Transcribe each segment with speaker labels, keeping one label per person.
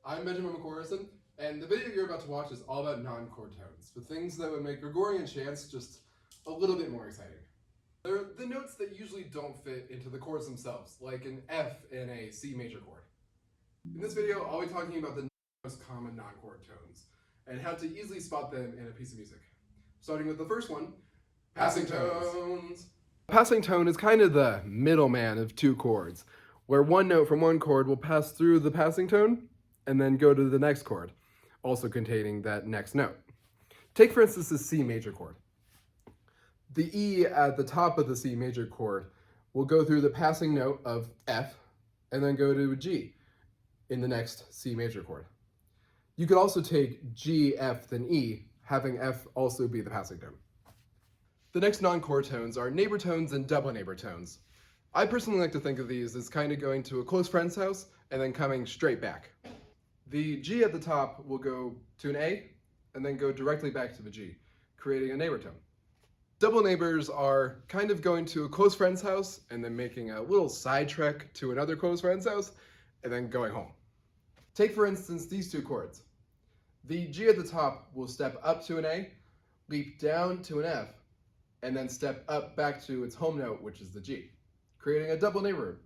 Speaker 1: I'm Benjamin McCorrison, and the video you're about to watch is all about non-chord tones, the things that would make Gregorian chants just a little bit more exciting. They're the notes that usually don't fit into the chords themselves, like an F in a C major chord. In this video, I'll be talking about the most common non-chord tones, and how to easily spot them in a piece of music. Starting with the first one, passing tones. A passing tone is kind of the middleman of two chords, where one note from one chord will pass through the passing tone and then go to the next chord, also containing that next note. Take, for instance, the C major chord. The E at the top of the C major chord will go through the passing note of F and then go to a G in the next C major chord. You could also take G, F, then E, having F also be the passing tone. The next non-chord tones are neighbor tones and double neighbor tones. I personally like to think of these as kind of going to a close friend's house and then coming straight back. The G at the top will go to an A and then go directly back to the G, creating a neighbor tone. Double neighbors are kind of going to a close friend's house and then making a little side trek to another close friend's house and then going home. Take, for instance, these two chords. The G at the top will step up to an A, leap down to an F, and then step up back to its home note, which is the G, creating a double neighbor.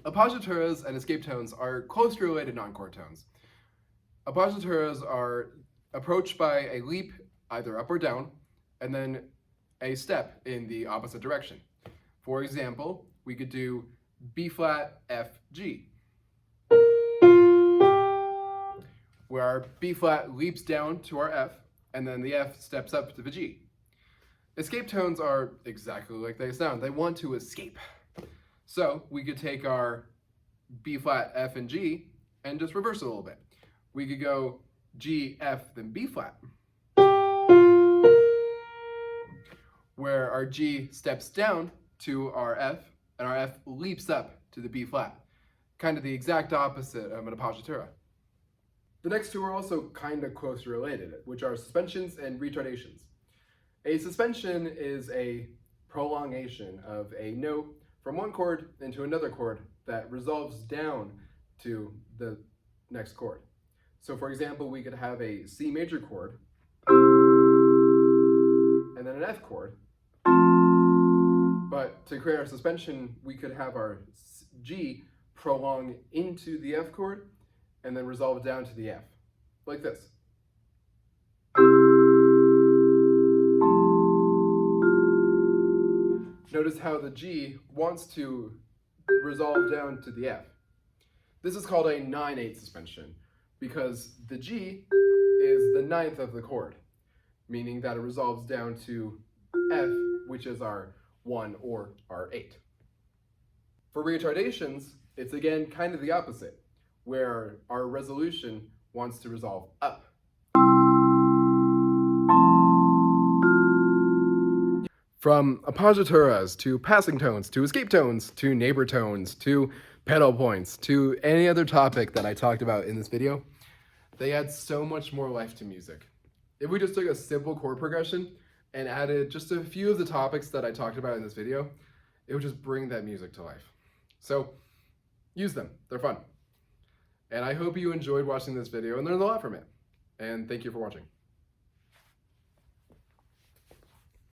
Speaker 1: Appoggiaturas and escape tones are closely related non-chord tones. Appoggiaturas are approached by a leap either up or down, and then a step in the opposite direction. For example, we could do B flat, F, G, where our B flat leaps down to our F, and then the F steps up to the G. Escape tones are exactly like they sound. They want to escape. So we could take our B flat, F, and G and just reverse it a little bit. We could go G, F, then B flat, where our G steps down to our F and our F leaps up to the B flat. Kind of the exact opposite of an appoggiatura. The next two are also kind of closely related, which are suspensions and retardations. A suspension is a prolongation of a note from one chord into another chord that resolves down to the next chord. So for example, we could have a C major chord and then an F chord, but to create our suspension, we could have our G prolong into the F chord and then resolve down to the F, like this. Notice how the G wants to resolve down to the F. This is called a 9/8 suspension because the G is the ninth of the chord, meaning that it resolves down to F, which is our 1 or our 8. For retardations, it's again kind of the opposite, where our resolution wants to resolve up. From appoggiaturas to passing tones to escape tones to neighbor tones to pedal points to any other topic that I talked about in this video, they add so much more life to music. If we just took a simple chord progression and added just a few of the topics that I talked about in this video, it would just bring that music to life. So use them, they're fun. And I hope you enjoyed watching this video and learned a lot from it. And thank you for watching.